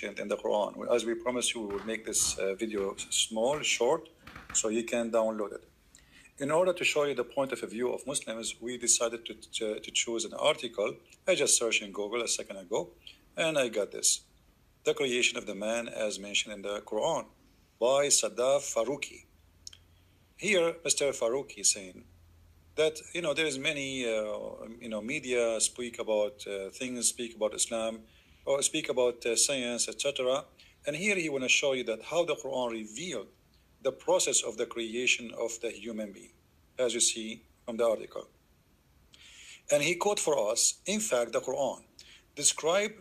mentioned in the Quran. As we promised you, we will make this video small, short, so you can download it. In order to show you the point of view of Muslims, we decided to choose an article. I just searched in Google a second ago, and I got this. The creation of the man as mentioned in the Quran by Sadaf Faruqi. Here, Mr. Faruqi is saying that, there is many, media speak about things, speak about Islam, or speak about science, etc. And here he want to show you that how the Quran revealed the process of the creation of the human being, as you see from the article. And he quote for us, in fact, the Quran describe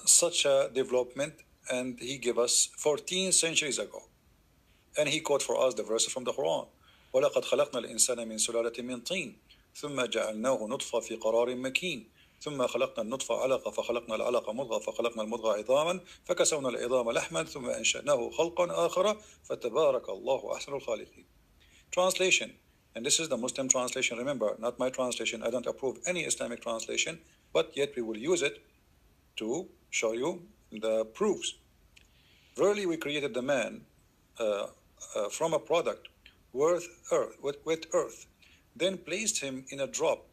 such a development, and he gave us 14 centuries ago. And he quote for us the verse from the Quran. وَلَقَدْ خَلَقْنَا الْإِنسَانَ مِنْ سُلَالَةٍ مِنْ طِينٍ ثُمَّ جَعَلْنَاهُ نُطْفَةً فِي قَرَارٍ مَكِينٍ ثم خلقنا النطفة علقة فخلقنا العلقة مضغة فخلقنا المضغة عظاما فكسونا العظام لحما ثم أنشأناه خلقا آخر فتبارك الله أحسن الخالقين. Translation, and this is the Muslim translation. Remember, not my translation. I don't approve any Islamic translation, but yet we will use it to show you the proofs. Verily, we created the man from a product with earth, then placed him in a drop,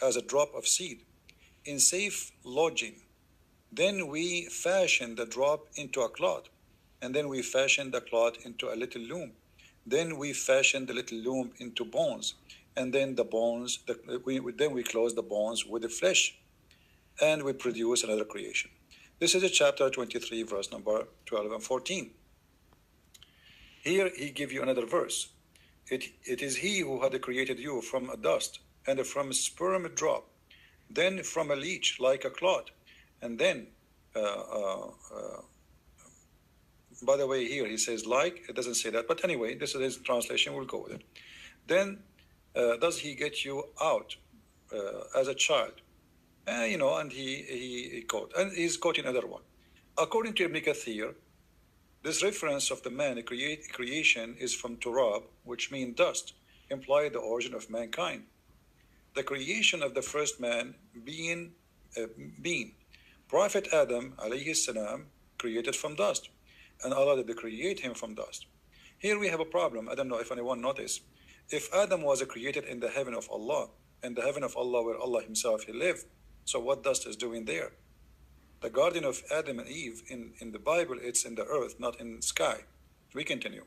as a drop of seed, in safe lodging. Then we fashioned the drop into a clot, and then we fashioned the clot into a little loom. Then we fashioned the little loom into bones, and then the bones, then we closed the bones with the flesh, and we produce another creation. This is chapter 23, verse number 12 and 14. Here he gives you another verse. It is he who had created you from a dust, and from a sperm drop, then from a leech like a clot, and then, by the way, here he says like, it doesn't say that, but anyway, this is his translation, we'll go with it. Then does he get you out as a child? And he quote, and he's quoting another one. According to Ibn Kathir, this reference of the man creation is from turab, which means dust, imply the origin of mankind. The creation of the first man being Prophet Adam alayhi salam created from dust, and Allah did create him from dust. Here we have a problem. I don't know if anyone noticed. If Adam was created in the heaven of Allah, in the heaven of Allah where Allah himself he lived, so what dust is doing there? The garden of Adam and Eve in the Bible, it's in the earth, not in the sky. We continue.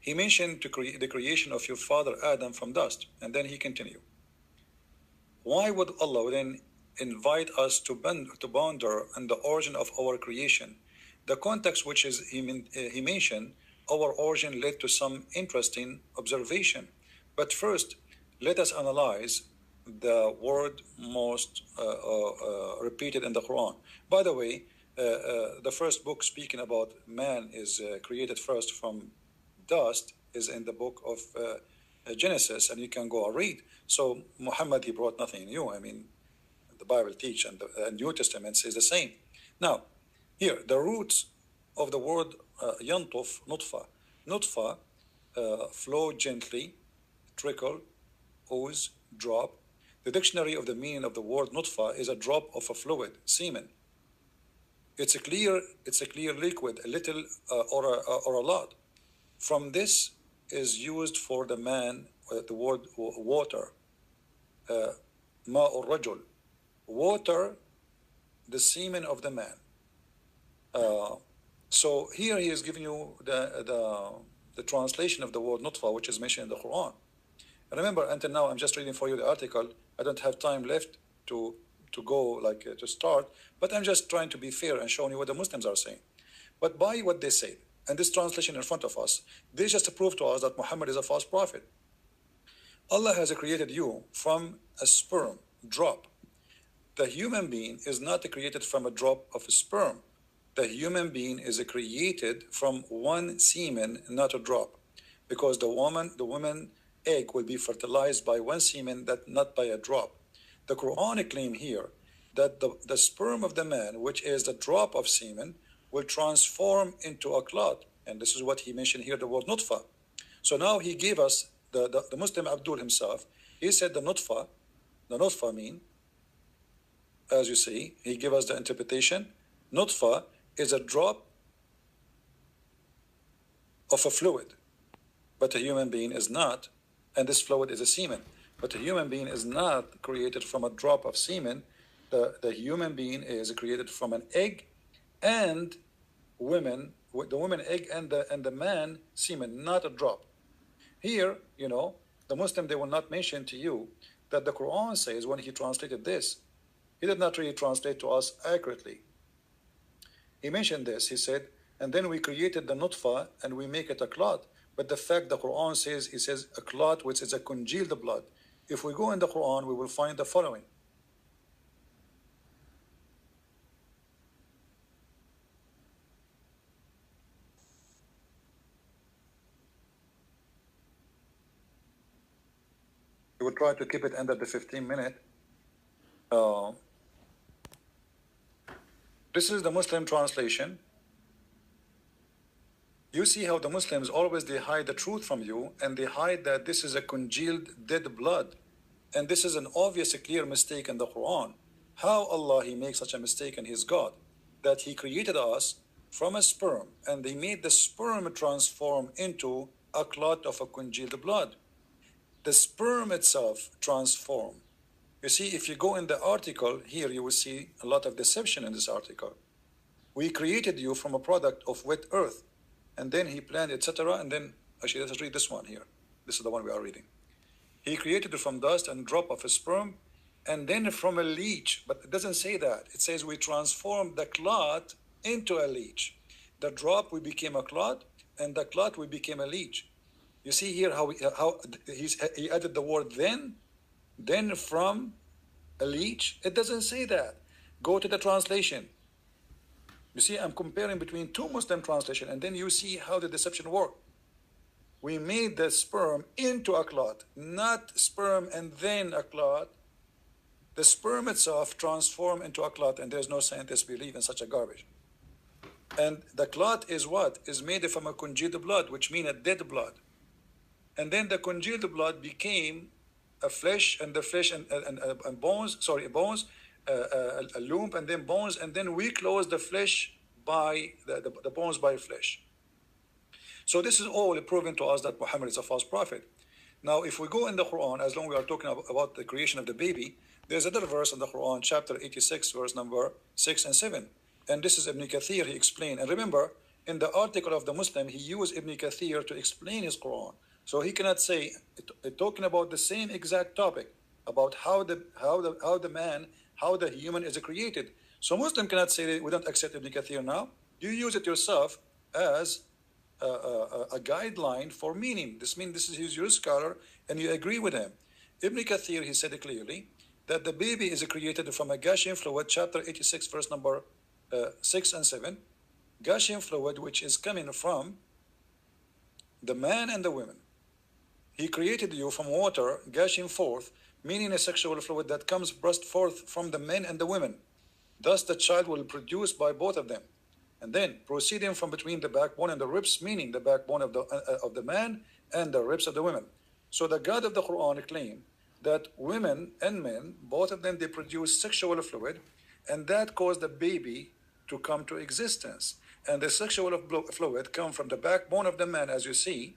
He mentioned the creation of your father Adam from dust, and then he continued. Why would Allah then invite us to ponder on the origin of our creation? The context which is he mentioned, our origin led to some interesting observation. But first, let us analyze the word most repeated in the Quran. By the way, the first book speaking about man is created first from dust is in the book of Genesis, and you can go and read. So Muhammad, he brought nothing new. I mean, the Bible teach, and the New Testament says the same. Now, here, the roots of the word yantuf, nutfa, flow gently, trickle, ooze, drop. The dictionary of the meaning of the word nutfa is a drop of a fluid, semen. It's a clear liquid, a little or a lot. From this is used for the man, the word water, ma'ur rajul, water, the semen of the man. So here he is giving you the translation of the word nutfa, which is mentioned in the Quran. Remember, until now, I'm just reading for you the article. I don't have time left to go to start, but I'm just trying to be fair and showing you what the Muslims are saying. But by what they say, and this translation in front of us, they just prove to us that Muhammad is a false prophet. Allah has created you from a sperm drop. The human being is not created from a drop of sperm. The human being is created from one semen, not a drop, because the woman egg will be fertilized by one semen, not by a drop. The Quranic claim here that the sperm of the man, which is the drop of semen, will transform into a clot. And this is what he mentioned here, the word nutfa. So now he gave us, the Muslim Abdul himself, he said the nutfa mean as you see, he gave us the interpretation. Nutfa is a drop of a fluid, but a human being is not, and this fluid is a semen. But a human being is not created from a drop of semen. The human being is created from an egg and the woman egg and the man semen, not a drop. Here, the Muslim, they will not mention to you that the Quran says when he translated this, he did not really translate to us accurately. He mentioned this, he said, and then we created the nutfa and we make it a clot. But the fact the Quran says, it says a clot which is a congealed blood. If we go in the Quran, we will find the following. We will try to keep it under the 15-minute. This is the Muslim translation. You see how the Muslims always they hide the truth from you, and they hide that this is a congealed dead blood. And this is an obvious, clear mistake in the Quran. How Allah, he makes such a mistake, and he's God, that he created us from a sperm, and they made the sperm transform into a clot of a congealed blood. The sperm itself transform. You see, if you go in the article here, you will see a lot of deception in this article. We created you from a product of wet earth, and then he planned, etc. And then, actually, let's read this one here. This is the one we are reading. He created you from dust and drop of a sperm, and then from a leech. But it doesn't say that. It says we transformed the clot into a leech. The drop, we became a clot, and the clot, we became a leech. You see here how he added the word then from a leech. It doesn't say that. Go to the translation. You see, I'm comparing between two Muslim translations, and then you see how the deception worked. We made the sperm into a clot, not sperm and then a clot. The sperm itself transformed into a clot, and there's no scientist believe in such a garbage. And the clot is what? Is made from a congealed blood, which means a dead blood. And then the congealed blood became a flesh, and the flesh and bones, a lump, and then bones, and then we close the flesh by the bones by flesh. So this is all proven to us that Muhammad is a false prophet. Now, if we go in the Quran, as long as we are talking about the creation of the baby, there's another verse in the Quran, chapter 86, verse number 6 and 7. And this is Ibn Kathir, he explained. And remember, in the article of the Muslim, he used Ibn Kathir to explain his Quran. So he cannot say, talking about the same exact topic, about how the human is created. So Muslim cannot say that we don't accept Ibn Kathir now. You use it yourself as a guideline for meaning. This means this is your scholar, and you agree with him. Ibn Kathir, he said clearly that the baby is created from a gushing fluid, chapter 86, verse number 6 and 7. Gushing fluid, which is coming from the man and the women. He created you from water gushing forth, meaning a sexual fluid that comes burst forth from the men and the women. Thus the child will be produced by both of them. And then proceeding from between the backbone and the ribs, meaning the backbone of the man and the ribs of the women. So the God of the Quran claimed that women and men, both of them, they produce sexual fluid, and that caused the baby to come to existence. And the sexual fluid come from the backbone of the man, as you see,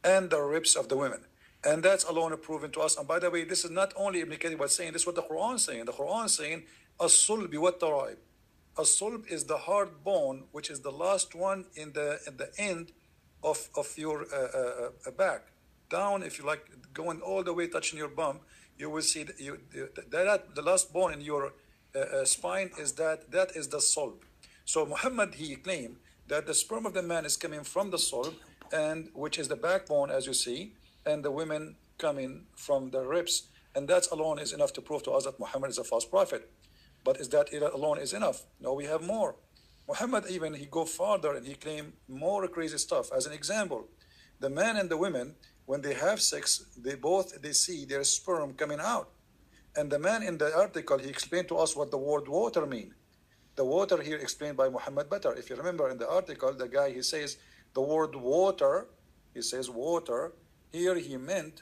and the ribs of the women. And that's alone proven to us. And by the way, this is not only Ibn Kathir was saying, this is what the Quran is saying. The Quran is saying, as-sulbi wa tara'ib. A-sulb is the hard bone, which is the last one in the end of your back. Down, if you like, going all the way touching your bum, you will see the last bone in your spine is that is the sulb. So Muhammad, he claimed that the sperm of the man is coming from the sulb, and which is the backbone, as you see, and the women coming from the ribs. And that alone is enough to prove to us that Muhammad is a false prophet. But is that alone is enough? No, we have more. Muhammad even, he go farther and he claim more crazy stuff. As an example, the man and the women, when they have sex, they see their sperm coming out. And the man in the article, he explained to us what the word water mean. The water here explained by Muhammad better. If you remember in the article, the guy, he says the word water, he says water, here he meant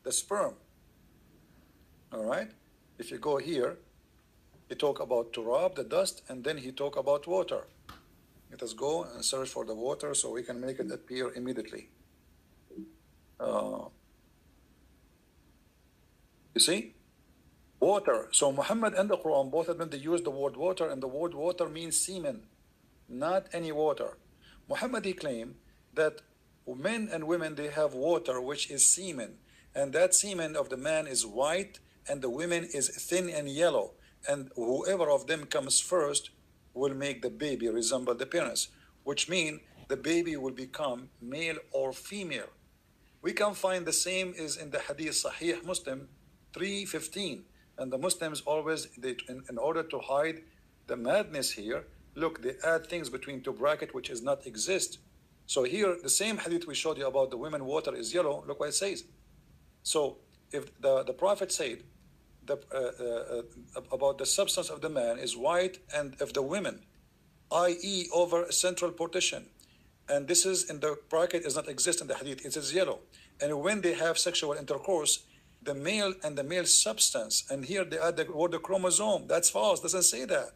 the sperm. All right? If you go here, He talked about turab, the dust, and then he talked about water. Let us go and search for the water so we can make it appear immediately. You see? Water. So Muhammad and the Quran, both of them, they use the word water, and the word water means semen, not any water. Muhammad, he claimed that men and women, they have water, which is semen. And that semen of the man is white, and the women is thin and yellow. And whoever of them comes first will make the baby resemble the parents, which means the baby will become male or female. We can find the same is in the Hadith Sahih Muslim 315. And the Muslims always, in order to hide the madness here, look, they add things between two brackets which is not exist. So here, the same hadith we showed you about the women water is yellow, look what it says. So if the Prophet said about the substance of the man is white, and of the women, i.e. over a central partition, and this is in the bracket is not exist in the hadith, it is yellow. And when they have sexual intercourse, the male and the male substance, and here they add the word chromosome. That's false. Doesn't say that.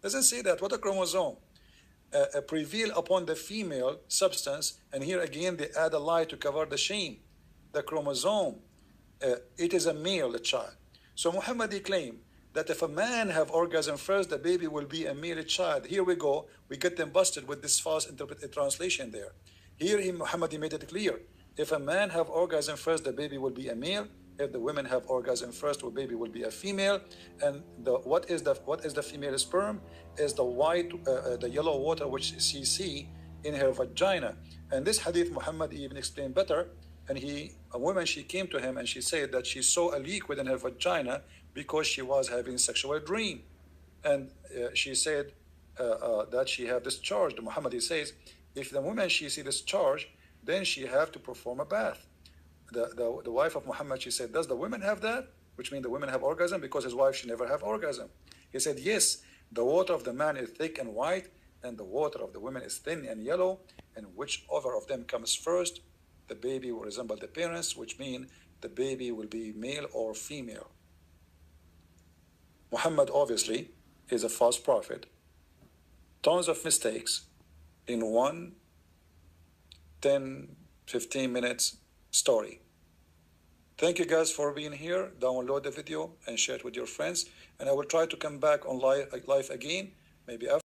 Doesn't say that. What a chromosome? Prevail upon the female substance, and here again they add a lie to cover the shame. The chromosome, it is a male, a child. So Muhammad claimed that if a man have orgasm first, the baby will be a male child. Here we go. We get them busted with this false translation there. Here Muhammad made it clear. If a man have orgasm first, the baby will be a male. If the women have orgasm first, the baby will be a female. And what is the female sperm? Is the white, the yellow water which she see in her vagina. And this hadith Muhammad even explained better. And a woman, she came to him and she said that she saw a liquid in her vagina because she was having sexual dream. And she said that she have discharged. Muhammad, he says, if the woman she see discharge, then she have to perform a bath. The wife of Muhammad, she said, does the women have that? Which means the women have orgasm, because his wife, she never have orgasm. He said, yes, the water of the man is thick and white, and the water of the women is thin and yellow, and whichever of them comes first, the baby will resemble the parents, which means the baby will be male or female. Muhammad obviously is a false prophet. Tons of mistakes in 1, 10, 15 minutes story. Thank you guys for being here. Download the video and share it with your friends. And I will try to come back on live again, maybe after.